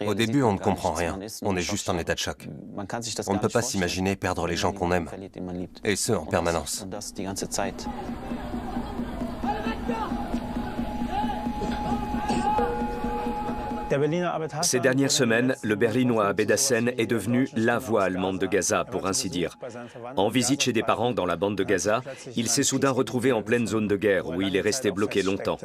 Au début, on ne comprend rien. On est juste en état de choc. On ne peut pas s'imaginer perdre les gens qu'on aime. Et ce, en permanence. Ces dernières semaines, le Berlinois Abed Hassen est devenu la voix allemande de Gaza, pour ainsi dire. En visite chez des parents dans la bande de Gaza, il s'est soudain retrouvé en pleine zone de guerre où il est resté bloqué longtemps.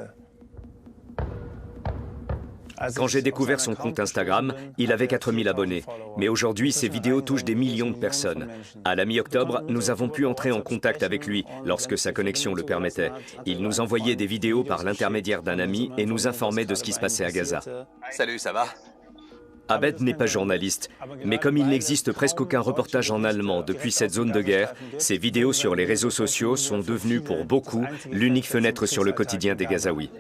Quand j'ai découvert son compte Instagram, il avait 4000 abonnés. Mais aujourd'hui, ses vidéos touchent des millions de personnes. À la mi-octobre, nous avons pu entrer en contact avec lui lorsque sa connexion le permettait. Il nous envoyait des vidéos par l'intermédiaire d'un ami et nous informait de ce qui se passait à Gaza. Salut, ça va? Abed n'est pas journaliste, mais comme il n'existe presque aucun reportage en allemand depuis cette zone de guerre, ses vidéos sur les réseaux sociaux sont devenues pour beaucoup l'unique fenêtre sur le quotidien des Gazaouis.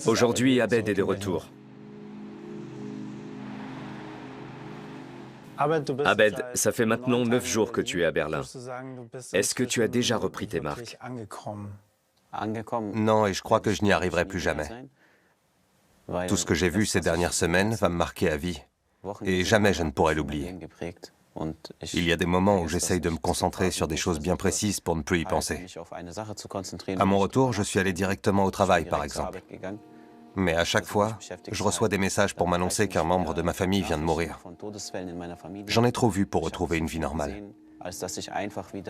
Aujourd'hui, Abed est de retour. Abed, ça fait maintenant 9 jours que tu es à Berlin. Est-ce que tu as déjà repris tes marques? Non, et je crois que je n'y arriverai plus jamais. Tout ce que j'ai vu ces dernières semaines va me marquer à vie. Et jamais je ne pourrai l'oublier. Il y a des moments où j'essaye de me concentrer sur des choses bien précises pour ne plus y penser. À mon retour, je suis allé directement au travail, par exemple. Mais à chaque fois, je reçois des messages pour m'annoncer qu'un membre de ma famille vient de mourir. J'en ai trop vu pour retrouver une vie normale.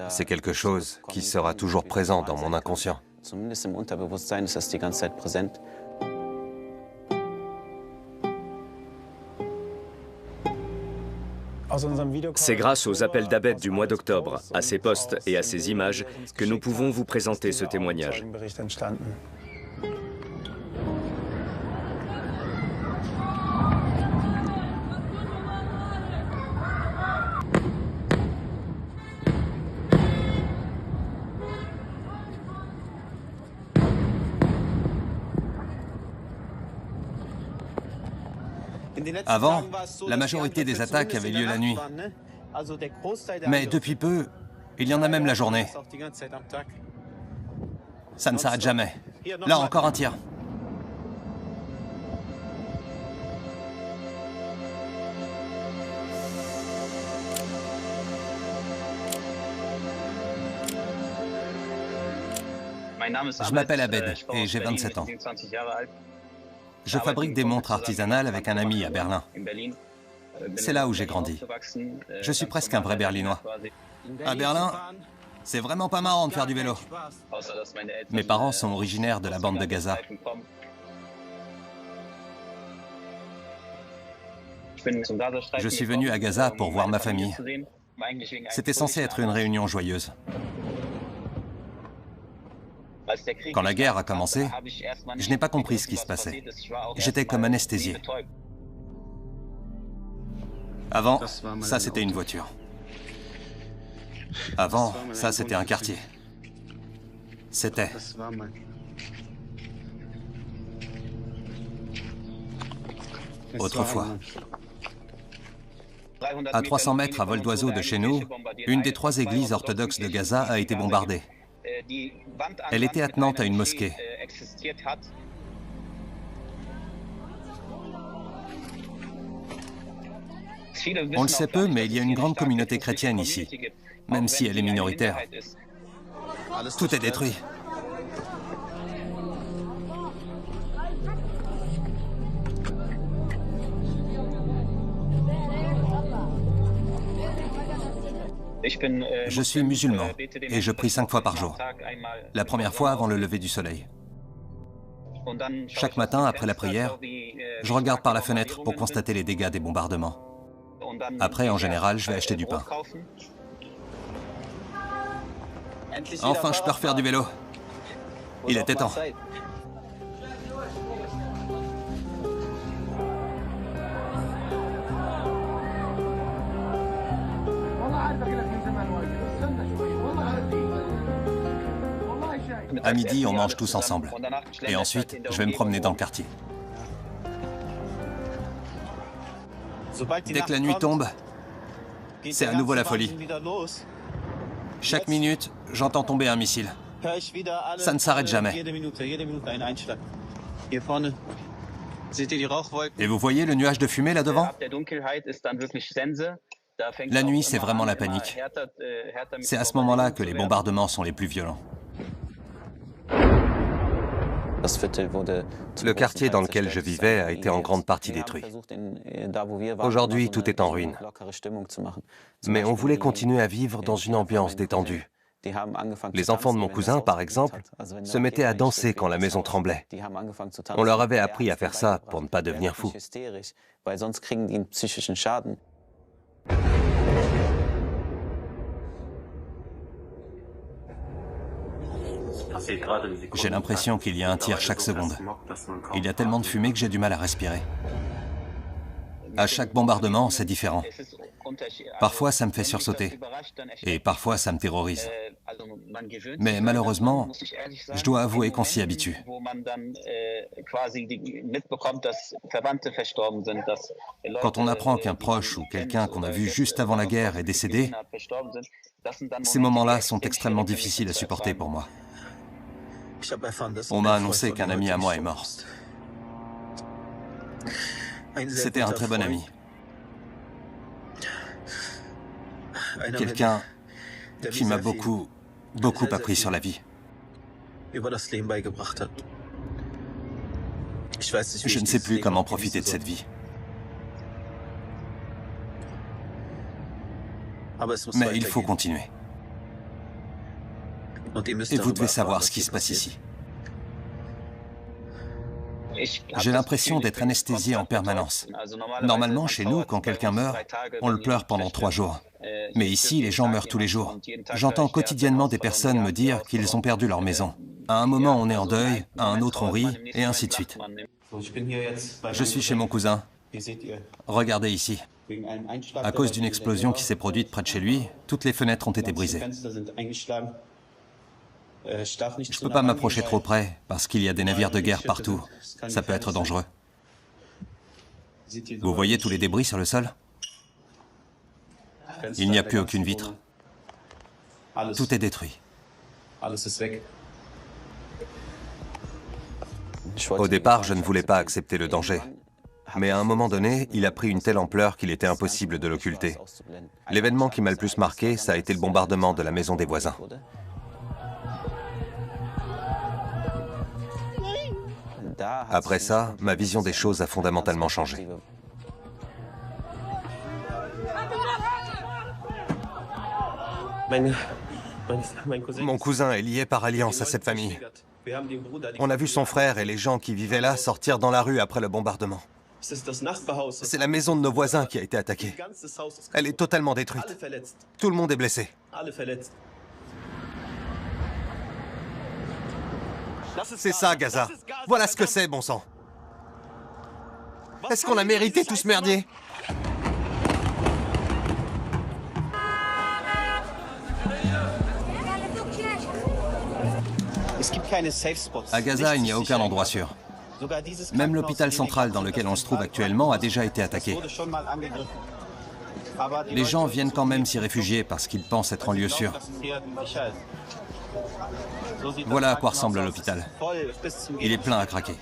C'est quelque chose qui sera toujours présent dans mon inconscient. C'est grâce aux appels d'Abed du mois d'octobre, à ses posts et à ses images, que nous pouvons vous présenter ce témoignage. Avant, la majorité des attaques avaient lieu la nuit. Mais depuis peu, il y en a même la journée. Ça ne s'arrête jamais. Là, encore un tir. Je m'appelle Abed et j'ai 27 ans. Je fabrique des montres artisanales avec un ami à Berlin. C'est là où j'ai grandi. Je suis presque un vrai Berlinois. À Berlin, c'est vraiment pas marrant de faire du vélo. Mes parents sont originaires de la bande de Gaza. Je suis venu à Gaza pour voir ma famille. C'était censé être une réunion joyeuse. Quand la guerre a commencé, je n'ai pas compris ce qui se passait. J'étais comme anesthésié. Avant, ça c'était une voiture. Avant, ça c'était un quartier. C'était. Autrefois. À 300 mètres à vol d'oiseau de chez nous, une des 3 églises orthodoxes de Gaza a été bombardée. Elle était attenante à une mosquée. On le sait peu, mais il y a une grande communauté chrétienne ici, même si elle est minoritaire. Tout est détruit. Je suis musulman et je prie 5 fois par jour. La première fois avant le lever du soleil. Chaque matin, après la prière, je regarde par la fenêtre pour constater les dégâts des bombardements. Après, en général, je vais acheter du pain. Enfin, je peux refaire du vélo. Il était temps. À midi, on mange tous ensemble. Et ensuite, je vais me promener dans le quartier. Dès que la nuit tombe, C'est à nouveau la folie. Chaque minute, j'entends tomber un missile. Ça ne s'arrête jamais. Et vous voyez le nuage de fumée là devant? La nuit, c'est vraiment la panique. C'est à ce moment-là que les bombardements sont les plus violents. Le quartier dans lequel je vivais a été en grande partie détruit. Aujourd'hui, tout est en ruine. Mais on voulait continuer à vivre dans une ambiance détendue. Les enfants de mon cousin, par exemple, se mettaient à danser quand la maison tremblait. On leur avait appris à faire ça pour ne pas devenir fous. J'ai l'impression qu'il y a un tir chaque seconde. Il y a tellement de fumée que j'ai du mal à respirer. À chaque bombardement, c'est différent. Parfois, ça me fait sursauter. Et parfois, ça me terrorise. Mais malheureusement, je dois avouer qu'on s'y habitue. Quand on apprend qu'un proche ou quelqu'un qu'on a vu juste avant la guerre est décédé, ces moments-là sont extrêmement difficiles à supporter pour moi. On m'a annoncé qu'un ami à moi est mort. C'était un très bon ami. Quelqu'un qui m'a beaucoup appris sur la vie. Je ne sais plus comment profiter de cette vie. Mais il faut continuer. Et vous devez savoir ce qui se passe ici. J'ai l'impression d'être anesthésié en permanence. Normalement, chez nous, quand quelqu'un meurt, on le pleure pendant 3 jours. Mais ici, les gens meurent tous les jours. J'entends quotidiennement des personnes me dire qu'ils ont perdu leur maison. À un moment, on est en deuil, à un autre, on rit, et ainsi de suite. Je suis chez mon cousin. Regardez ici. À cause d'une explosion qui s'est produite près de chez lui, toutes les fenêtres ont été brisées. Je ne peux pas m'approcher trop près, parce qu'il y a des navires de guerre partout. Ça peut être dangereux. Vous voyez tous les débris sur le sol? Il n'y a plus aucune vitre. Tout est détruit. Au départ, je ne voulais pas accepter le danger. Mais à un moment donné, il a pris une telle ampleur qu'il était impossible de l'occulter. L'événement qui m'a le plus marqué, ça a été le bombardement de la maison des voisins. Après ça, ma vision des choses a fondamentalement changé. Mon cousin est lié par alliance à cette famille. On a vu son frère et les gens qui vivaient là sortir dans la rue après le bombardement. C'est la maison de nos voisins qui a été attaquée. Elle est totalement détruite. Tout le monde est blessé. C'est ça, Gaza. Voilà ce que c'est, bon sang. Est-ce qu'on a mérité tout ce merdier? À Gaza, il n'y a aucun endroit sûr. Même l'hôpital central dans lequel on se trouve actuellement a déjà été attaqué. Les gens viennent quand même s'y réfugier parce qu'ils pensent être en lieu sûr. Voilà à quoi ressemble l'hôpital. Il est plein à craquer.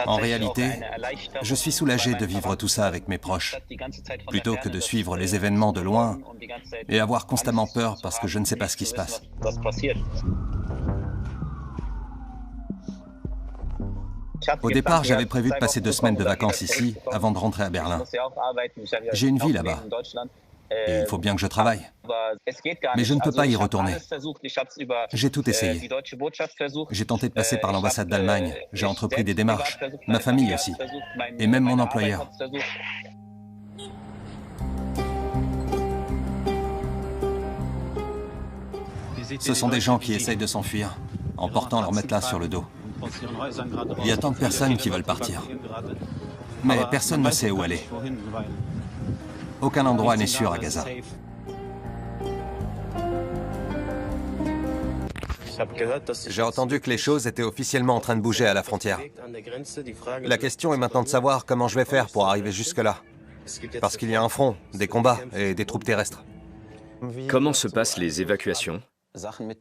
En réalité, je suis soulagé de vivre tout ça avec mes proches, plutôt que de suivre les événements de loin et avoir constamment peur parce que je ne sais pas ce qui se passe. Au départ, j'avais prévu de passer 2 semaines de vacances ici avant de rentrer à Berlin. J'ai une vie là-bas. Et il faut bien que je travaille. Mais je ne peux pas y retourner. J'ai tout essayé. J'ai tenté de passer par l'ambassade d'Allemagne. J'ai entrepris des démarches. Ma famille aussi. Et même mon employeur. Ce sont des gens qui essayent de s'enfuir en portant leur matelas sur le dos. Il y a tant de personnes qui veulent partir. Mais personne ne sait où aller. Aucun endroit n'est sûr à Gaza. J'ai entendu que les choses étaient officiellement en train de bouger à la frontière. La question est maintenant de savoir comment je vais faire pour arriver jusque-là. Parce qu'il y a un front, des combats et des troupes terrestres. Comment se passent les évacuations?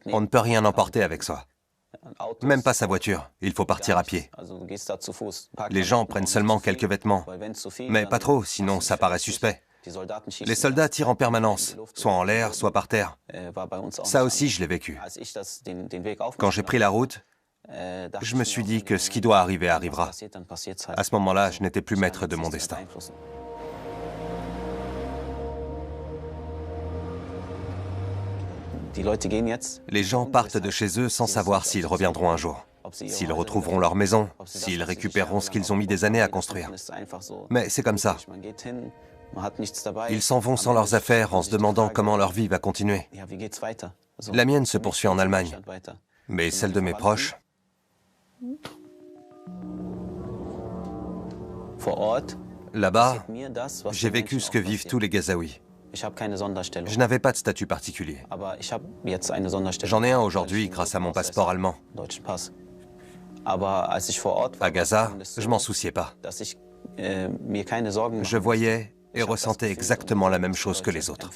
On ne peut rien emporter avec soi. Même pas sa voiture, il faut partir à pied. Les gens prennent seulement quelques vêtements, mais pas trop, sinon ça paraît suspect. Les soldats tirent en permanence, soit en l'air, soit par terre. Ça aussi, je l'ai vécu. Quand j'ai pris la route, je me suis dit que ce qui doit arriver arrivera. À ce moment-là, je n'étais plus maître de mon destin. Les gens partent de chez eux sans savoir s'ils reviendront un jour, s'ils retrouveront leur maison, s'ils récupéreront ce qu'ils ont mis des années à construire. Mais c'est comme ça. Ils s'en vont sans leurs affaires en se demandant comment leur vie va continuer. La mienne se poursuit en Allemagne, mais celle de mes proches... Là-bas, j'ai vécu ce que vivent tous les Gazaouis. Je n'avais pas de statut particulier. J'en ai un aujourd'hui grâce à mon passeport allemand. À Gaza, je m'en souciais pas. Je voyais et ressentais exactement la même chose que les autres.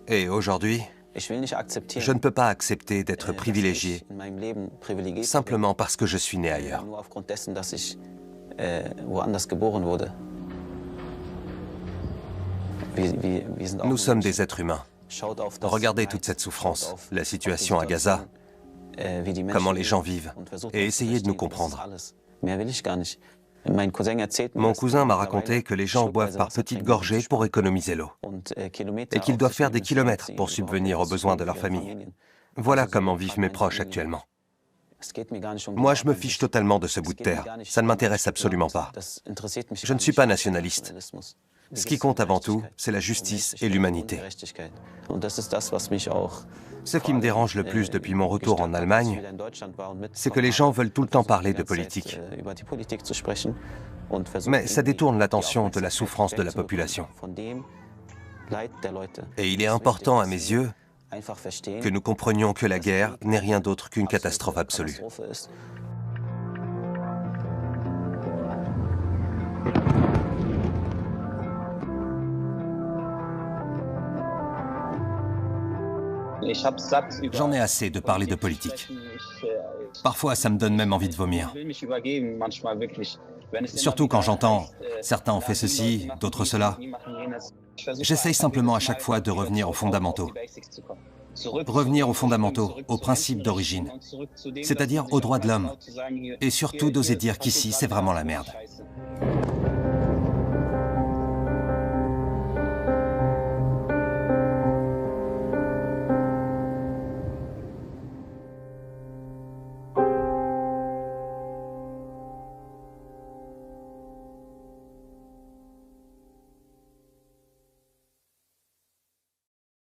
Et aujourd'hui, je ne peux pas accepter d'être privilégié simplement parce que je suis né ailleurs. Nous sommes des êtres humains. Regardez toute cette souffrance, la situation à Gaza, comment les gens vivent, et essayez de nous comprendre. Mon cousin m'a raconté que les gens boivent par petites gorgées pour économiser l'eau, et qu'ils doivent faire des kilomètres pour subvenir aux besoins de leur famille. Voilà comment vivent mes proches actuellement. Moi, je me fiche totalement de ce bout de terre. Ça ne m'intéresse absolument pas. Je ne suis pas nationaliste. Ce qui compte avant tout, c'est la justice et l'humanité. Ce qui me dérange le plus depuis mon retour en Allemagne, c'est que les gens veulent tout le temps parler de politique. Mais ça détourne l'attention de la souffrance de la population. Et il est important à mes yeux que nous comprenions que la guerre n'est rien d'autre qu'une catastrophe absolue. J'en ai assez de parler de politique. Parfois, ça me donne même envie de vomir. Surtout quand j'entends « certains ont fait ceci, d'autres cela ». J'essaye simplement à chaque fois de revenir aux fondamentaux. Revenir aux fondamentaux, aux principes d'origine, c'est-à-dire aux droits de l'homme. Et surtout d'oser dire qu'ici, c'est vraiment la merde.